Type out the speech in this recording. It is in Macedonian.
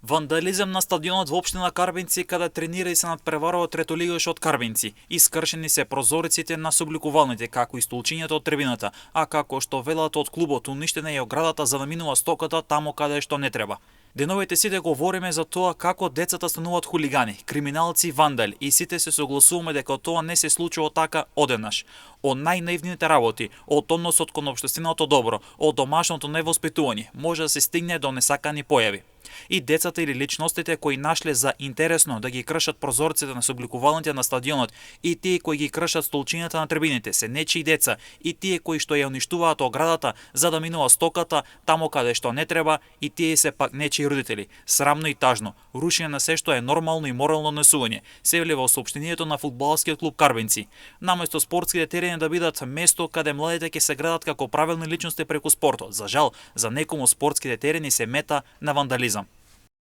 Вандализам на стадионот во општина Карбинци, каде тренира и се надпреварува третолигаш од Карбинци. Искршени се прозорците на собликувалните, како и столчињата од трибината, а како што велат од клубот, уништена е оградата за да минува стоката таму каде што не треба. Деновите сите говориме за тоа како децата стануваат хулигани, криминалци, вандали и сите се согласуваме дека тоа не се случува така одеднаш. Од најнаивните работи, од односот кон општественото добро, од домашното невоспитување, може да се стигне до несакани појави. И децата или личностите кои нашле за интересно да ги кршат прозорците на собликувалните на стадионот и тие кои ги кршат столчињата на трибините се нечии деца и тие кои што ја уништуваат оградата за да минува стоката таму каде што не треба и тие се пак нечии родители. Срамно и тажно, рушење на се што е нормално и морално однесување, се вели во соопштението на фудбалскиот клуб Карбинци. Наместо спортските терени да бидат место каде младите ќе се градат како правилни личности преку спортот, за жал, за некому спортските терени се мета на вандализам.